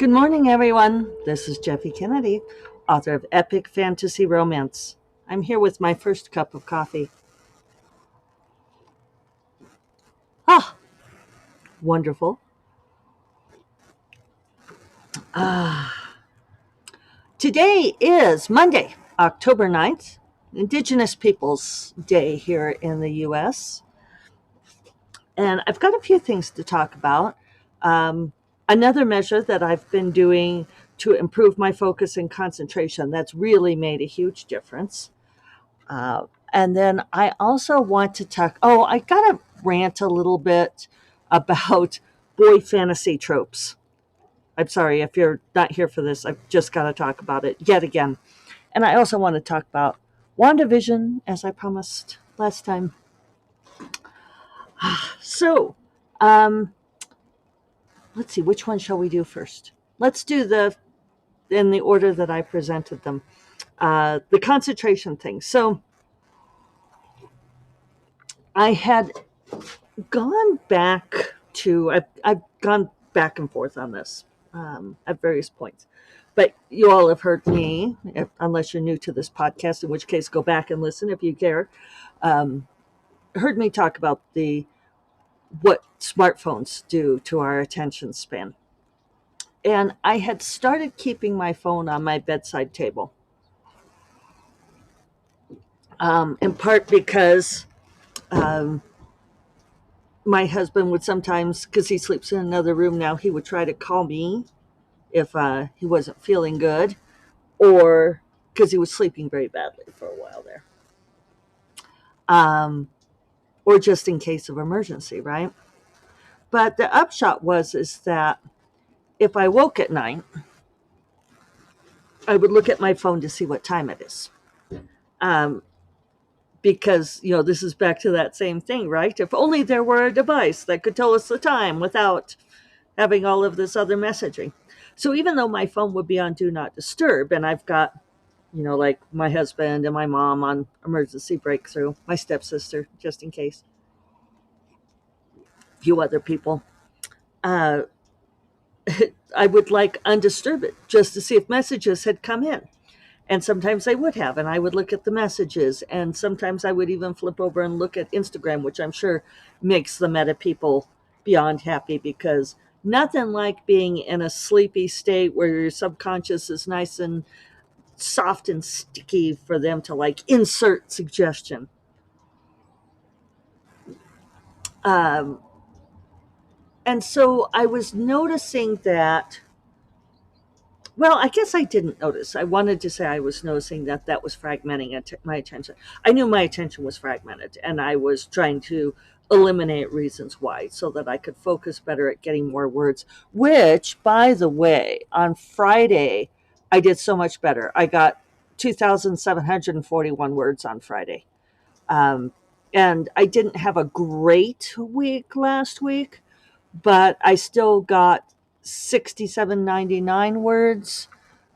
Good morning, everyone. This is Jeffe Kennedy, author of Epic Fantasy Romance. I'm here with my first cup of coffee. Ah, wonderful. Today is Monday, October 9th, Indigenous Peoples Day here in the U.S. And I've got a few things to talk about. Um, Another measure that I've been doing to improve my focus and concentration that's really made a huge difference. And then I also want to talk. Oh, I got to rant a little bit about boy fantasy tropes. I'm sorry if you're not here for this. I've just got to talk about it yet again. And I also want to talk about WandaVision, as I promised last time. So, um, let's see, which one shall we do first? Let's do the in the order that I presented them. The concentration thing. So, I had gone back to I've gone back and forth on this at various points, but you all have heard me, unless you're new to this podcast, in which case go back and listen if you care. um, Heard me talk about the what smartphones do to our attention span, and I had started keeping my phone on my bedside table, in part because um, my husband would sometimes, because he sleeps in another room now, he would try to call me if he wasn't feeling good, or because he was sleeping very badly for a while there, um, or just in case of emergency, right? But the upshot was is that if I woke at night, I would look at my phone to see what time it is. Um, because, this is back to that same thing, right? If only there were a device that could tell us the time without having all of this other messaging. So even though my phone would be on Do Not Disturb, and I've got like my husband and my mom on emergency breakthrough, my stepsister, just in case, a few other people. Uh, I would like undisturb it just to see if messages had come in. And sometimes they would have, and I would look at the messages. And sometimes I would even flip over and look at Instagram, which I'm sure makes the meta people beyond happy, because nothing like being in a sleepy state where your subconscious is nice and soft and sticky for them to like insert suggestion. Um, and so I was noticing that, well, I guess I didn't notice. I wanted to say I was noticing that that was fragmenting my attention. I knew my attention was fragmented, and I was trying to eliminate reasons why so that I could focus better at getting more words, which, by the way, on Friday, I did so much better. I got 2,741 words on Friday. Um, and I didn't have a great week last week, but I still got 6,799 words.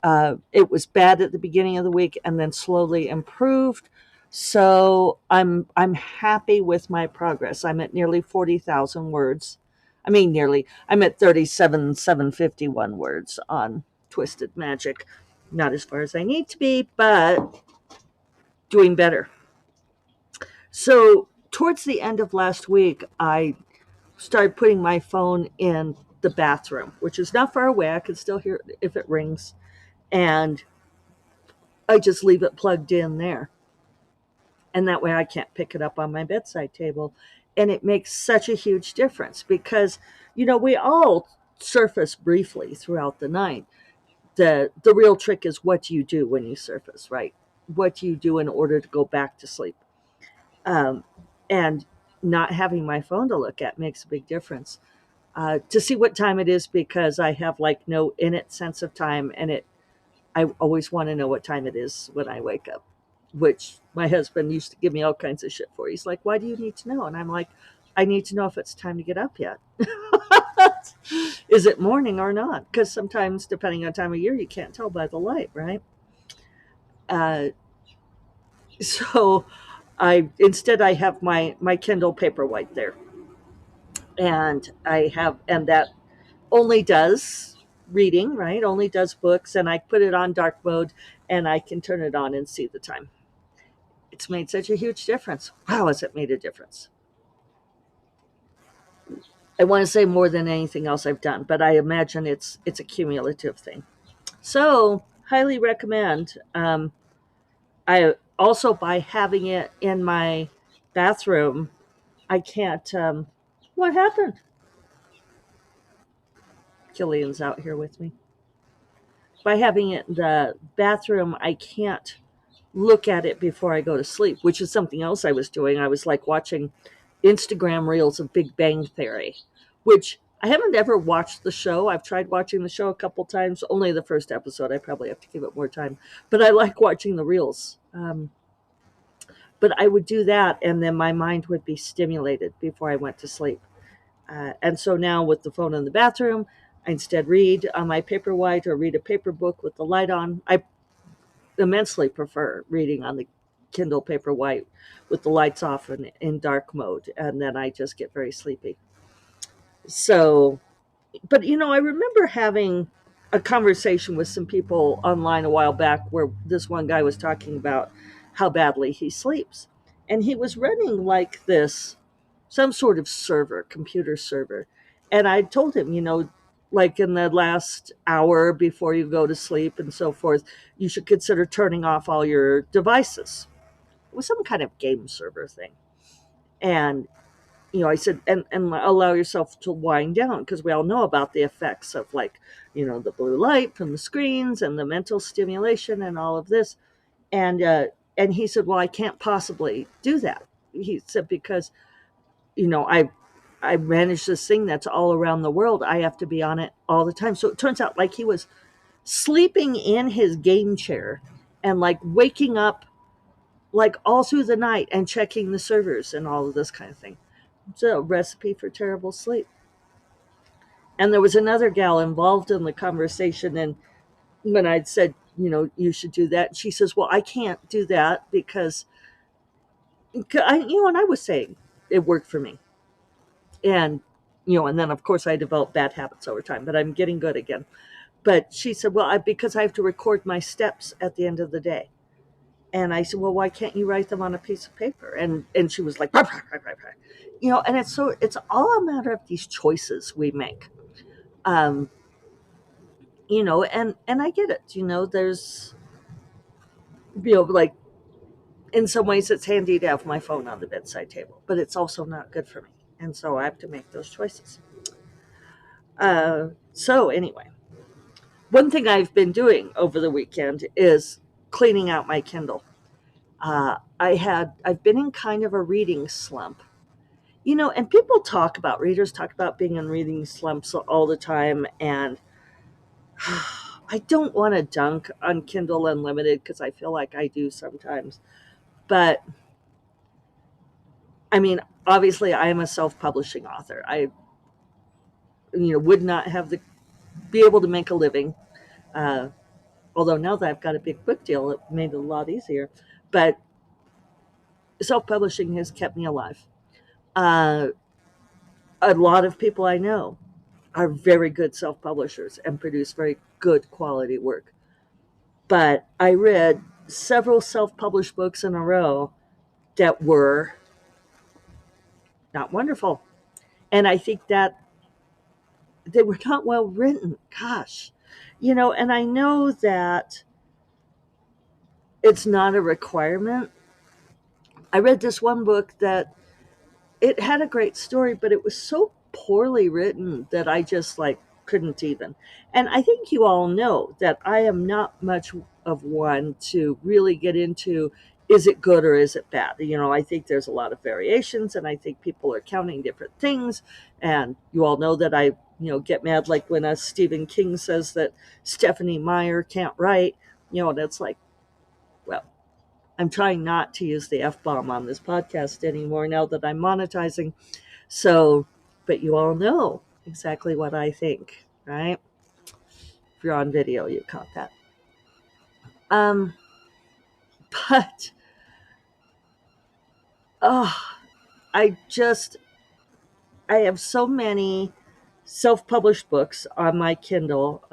It was bad at the beginning of the week and then slowly improved. So I'm happy with my progress. I'm at nearly 40,000 words. I mean, nearly. I'm at 37,751 words on Twisted Magic. Not as far as I need to be, but doing better. So towards the end of last week, I started putting my phone in the bathroom, which is not far away. I can still hear it if it rings. And I just leave it plugged in there. And that way I can't pick it up on my bedside table. And it makes such a huge difference because, we all surface briefly throughout the night. The real trick is what do you do when you surface, right? What do you do in order to go back to sleep? Um, and not having my phone to look at makes a big difference. To see what time it is, because I have like no innate sense of time, and I always want to know what time it is when I wake up, which my husband used to give me all kinds of shit for. He's like, "Why do you need to know?" And I'm like, "I need to know if it's time to get up yet. Is it morning or not?" Because sometimes, depending on time of year, you can't tell by the light, right? Uh, so I have my Kindle Paperwhite there, and that only does reading, right? Only does books, and I put it on dark mode, and I can turn it on and see the time. It's made such a huge difference. Wow, has it made a difference? I want to say more than anything else I've done, but I imagine it's a cumulative thing. So highly recommend. I also, by having it in my bathroom, I can't. What happened? Killian's out here with me. By having it in the bathroom, I can't look at it before I go to sleep, which is something else I was doing. I was like watching Instagram reels of Big Bang Theory, which I haven't ever watched the show. I've tried watching the show a couple times, only the first episode. I probably have to give it more time, but I like watching the reels. But I would do that, and then my mind would be stimulated before I went to sleep. And so now with the phone in the bathroom, I instead read on my Paperwhite or read a paper book with the light on. I immensely prefer reading on the Kindle Paperwhite with the lights off and in dark mode, and then I just get very sleepy. So, but I remember having a conversation with some people online a while back where this one guy was talking about how badly he sleeps. And he was running like this, some sort of server, computer server. And I told him, like in the last hour before you go to sleep and so forth, you should consider turning off all your devices. It was some kind of game server thing. And I said, and allow yourself to wind down because we all know about the effects of like, the blue light from the screens and the mental stimulation and all of this. And he said, well, I can't possibly do that. He said, because, I manage this thing that's all around the world. I have to be on it all the time. So it turns out like he was sleeping in his game chair and like waking up like all through the night and checking the servers and all of this kind of thing. It's a recipe for terrible sleep. And there was another gal involved in the conversation. And when I'd said, you should do that, she says, well, I can't do that because, and I was saying it worked for me. And, and then of course I developed bad habits over time, but I'm getting good again. But she said, well, because I have to record my steps at the end of the day. And I said, well, why can't you write them on a piece of paper? And she was like, "Rah, rah, rah, rah, rah." And it's all a matter of these choices we make. Um, and I get it. There's, like in some ways it's handy to have my phone on the bedside table, but it's also not good for me. And so I have to make those choices. So anyway, one thing I've been doing over the weekend is cleaning out my Kindle. I've been in kind of a reading slump. And readers talk about being in reading slumps all the time. And I don't want to dunk on Kindle Unlimited because I feel like I do sometimes. But I mean, obviously, I am a self-publishing author. I, would not have the be able to make a living. Uh, Although now that I've got a big book deal, it made it a lot easier. But self-publishing has kept me alive. Uh, a lot of people I know are very good self-publishers and produce very good quality work. But I read several self-published books in a row that were not wonderful. And I think that they were not well written. Gosh. And I know that it's not a requirement. I read this one book that it had a great story, but it was so poorly written that I just like couldn't even. And I think you all know that I am not much of one to really get into is it good or is it bad? I think there's a lot of variations and I think people are counting different things. And you all know that I, get mad like when Stephen King says that Stephanie Meyer can't write, and it's like, well, I'm trying not to use the F bomb on this podcast anymore now that I'm monetizing. So, but you all know exactly what I think, right? If you're on video, you caught that. Um, but oh, I just I have so many. self-published books on my Kindle,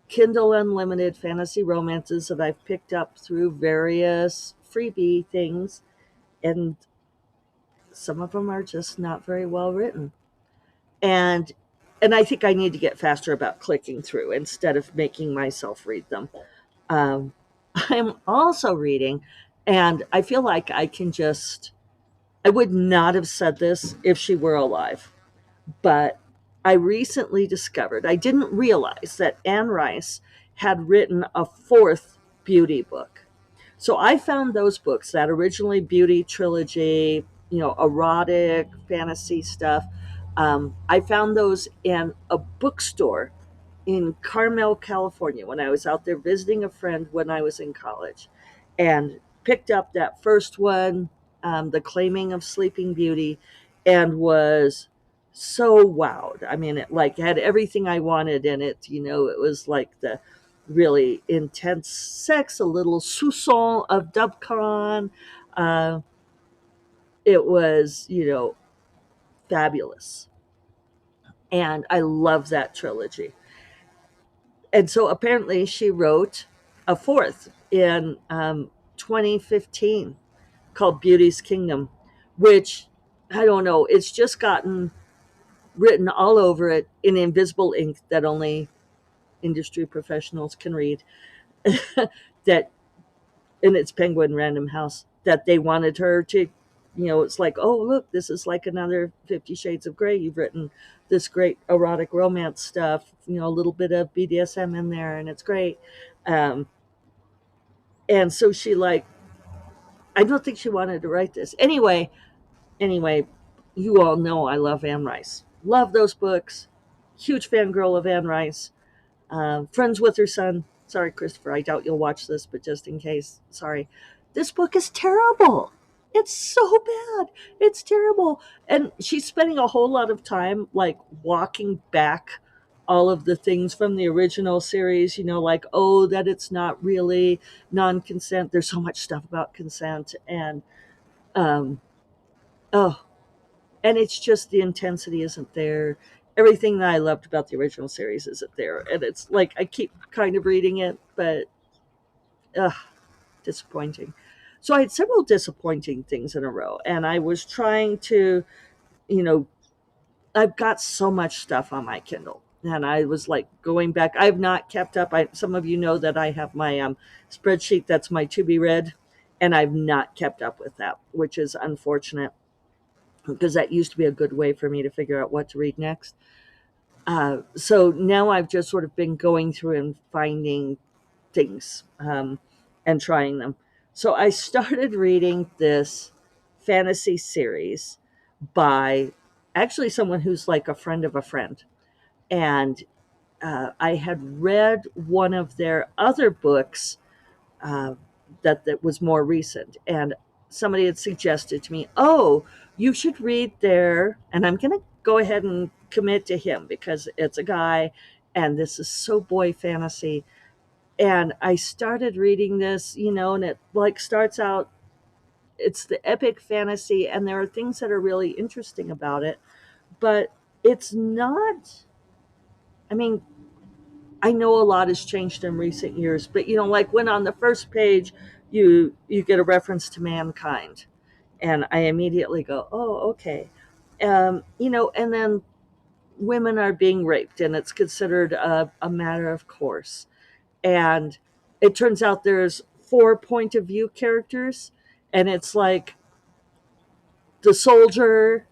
Kindle Unlimited fantasy romances that I've picked up through various freebie things, and some of them are just not very well written. And I think I need to get faster about clicking through instead of making myself read them. Um, I'm also reading, and I feel like I can just, I would not have said this if she were alive, but I recently discovered, I didn't realize that Anne Rice had written a fourth beauty book. So I found those books, that originally beauty trilogy, erotic fantasy stuff. I found those in a bookstore in Carmel, California, when I was out there visiting a friend when I was in college, and picked up that first one, The Claiming of Sleeping Beauty, and was so wowed. I mean, it like had everything I wanted in it. It was like the really intense sex, a little soupçon of Dubcon. Uh, it was, fabulous. And I love that trilogy. And so apparently she wrote a fourth in 2015 called Beauty's Kingdom, which I don't know, it's just gotten written all over it in invisible ink that only industry professionals can read. That, and it's Penguin Random House, that they wanted her to, it's like, oh, look, this is like another 50 Shades of Grey. You've written this great erotic romance stuff, a little bit of BDSM in there, and it's great. Um, and so she, like, I don't think she wanted to write this. Anyway, you all know I love Anne Rice. Love those books. Huge fangirl of Anne Rice. Friends with her son. Sorry, Christopher, I doubt you'll watch this, but just in case, sorry. This book is terrible. It's so bad. It's terrible. And she's spending a whole lot of time like walking back all of the things from the original series, like, oh, that it's not really non consent. There's so much stuff about consent. And, um, oh, and it's just the intensity isn't there. Everything that I loved about the original series isn't there, and it's like I keep kind of reading it, but ugh, disappointing. So I had several disappointing things in a row, and I was trying to, you know, I've got so much stuff on my Kindle, and I was like going back. I've not kept up. Some of you know that I have my spreadsheet that's my to be read, and I've not kept up with that, which is unfortunate because that used to be a good way for me to figure out what to read next. So now I've just sort of been going through and finding things, and trying them. So I started reading this fantasy series by actually someone who's like a friend of a friend. And I had read one of their other books, uh, that was more recent. And somebody had suggested to me, oh, you should read their, and I'm going to go ahead and commit to him because it's a guy and this is so boy fantasy. And I started reading this, and it like starts out, it's the epic fantasy, and there are things that are really interesting about it, but it's not, I mean, I know a lot has changed in recent years, but like when on the first page you get a reference to mankind, and I immediately go, oh, okay, and then women are being raped, and it's considered a matter of course, and it turns out there's four point of view characters, and it's like the soldier,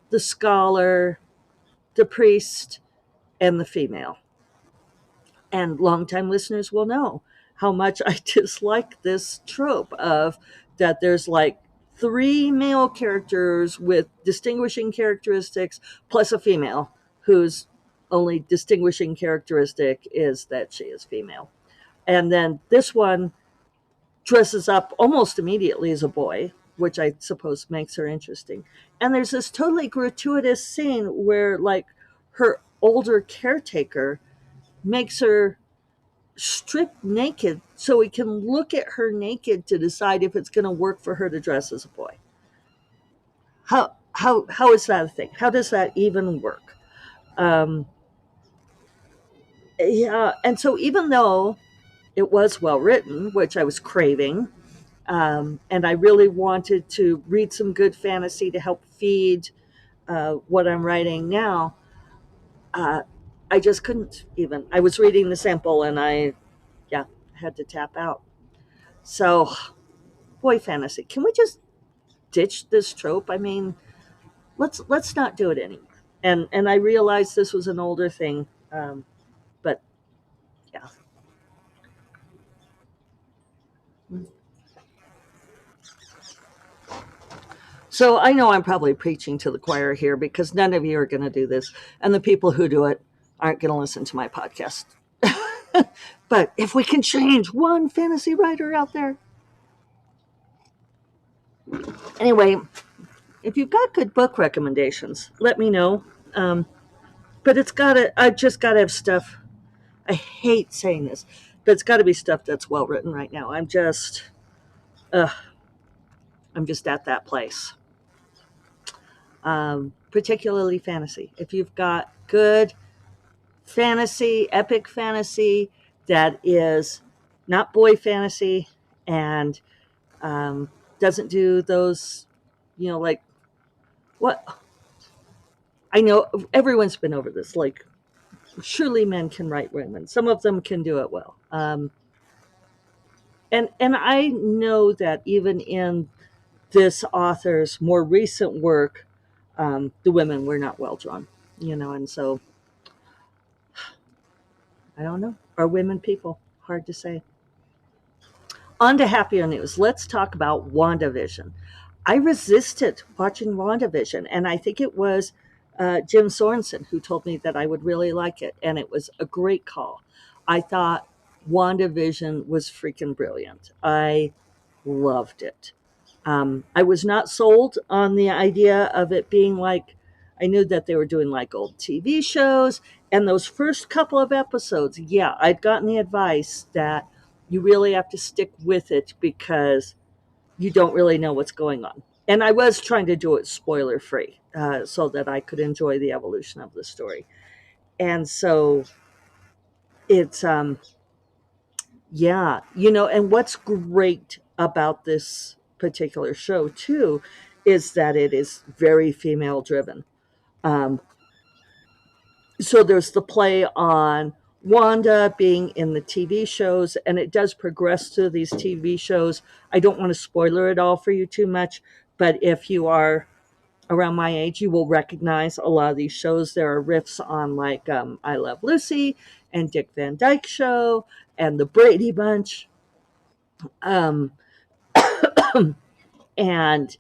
the scholar, the priest, and the female. And longtime listeners will know how much I dislike this trope of that there's like three male characters with distinguishing characteristics plus a female whose only distinguishing characteristic is that she is female. And then this one dresses up almost immediately as a boy, which I suppose makes her interesting. And there's this totally gratuitous scene where like her older caretaker makes her strip naked so we can look at her naked to decide if it's going to work for her to dress as a boy. How is that a thing? How does that even work? Um, yeah, and so even though it was well written, which I was craving, and I really wanted to read some good fantasy to help feed what I'm writing now, uh, I just couldn't even. I was reading the sample and yeah, had to tap out. So, boy, fantasy. Can we just ditch this trope? I mean, let's not do it anymore. And I realized this was an older thing, but yeah. So I know I'm probably preaching to the choir here because none of you are going to do this, and the people who do it aren't going to listen to my podcast. But if we can change one fantasy writer out there, anyway, if you've got good book recommendations, let me know. Um, but I just got to have stuff. I hate saying this, but it's got to be stuff that's well written right now. Uh, I'm just at that place. Particularly fantasy. If you've got good fantasy, epic fantasy that is not boy fantasy and um, doesn't do those, like what I know everyone's been over this. Like, surely men can write women. Some of them can do it well. And I know that even in this author's more recent work, the women were not well drawn, and so I don't know. Are women people? Hard to say. On to happier news. Let's talk about WandaVision. I resisted watching WandaVision, and I think it was Jim Sorensen who told me that I would really like it, and it was a great call. I thought WandaVision was freaking brilliant. I loved it. I was not sold on the idea of it being like, I knew that they were doing like old TV shows, and those first couple of episodes, yeah, I'd gotten the advice that you really have to stick with it because you don't really know what's going on. And I was trying to do it spoiler free so that I could enjoy the evolution of the story. And so it's, yeah, and what's great about this particular show too is that it is very female driven. Um, so there's the play on Wanda being in the TV shows, and it does progress through these TV shows. I don't want to spoiler it all for you too much, but if you are around my age, you will recognize a lot of these shows. There are riffs on like I Love Lucy and Dick Van Dyke Show and the Brady Bunch. Um, and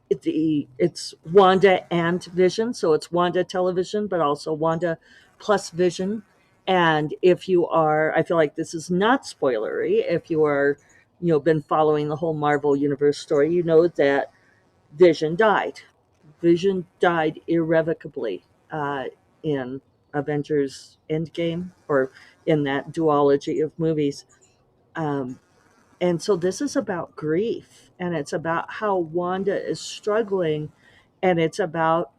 it's Wanda and Vision, so it's Wanda Television, but also Wanda plus Vision. And if you are, I feel like this is not spoilery. If you are, been following the whole Marvel Universe story, you know that Vision died. Vision died irrevocably in Avengers Endgame, or in that duology of movies. Um, and so this is about grief, and it's about how Wanda is struggling, and it's about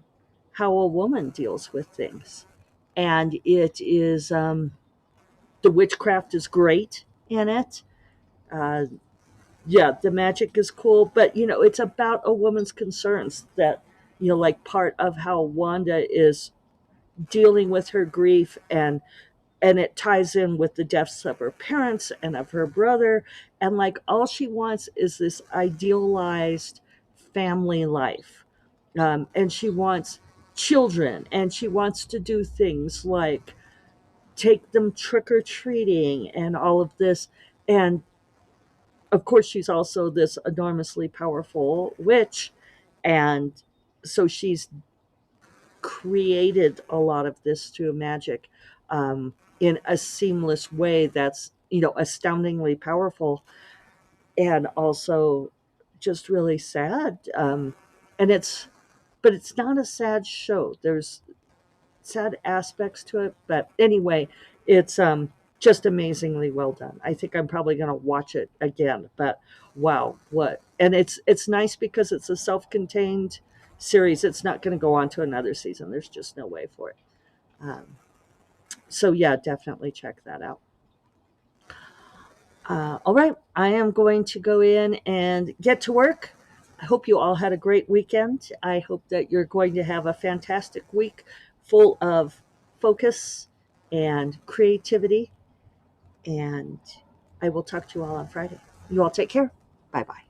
how a woman deals with things. And it is, the witchcraft is great in it. Uh, yeah, the magic is cool, but it's about a woman's concerns that, like part of how Wanda is dealing with her grief, and it ties in with the deaths of her parents and of her brother, and like all she wants is this idealized family life, and she wants children, and she wants to do things like take them trick-or-treating and all of this. And of course she's also this enormously powerful witch, and so she's created a lot of this through magic, in a seamless way that's astoundingly powerful, and also just really sad. And it's not a sad show. There's sad aspects to it, but anyway, it's just amazingly well done. I think I'm probably going to watch it again. But wow, what? And it's nice because it's a self-contained series. It's not going to go on to another season. There's just no way for it. Um, so yeah, definitely check that out. All right, I am going to go in and get to work. I hope you all had a great weekend. I hope that you're going to have a fantastic week full of focus and creativity. And I will talk to you all on Friday. You all take care. Bye bye.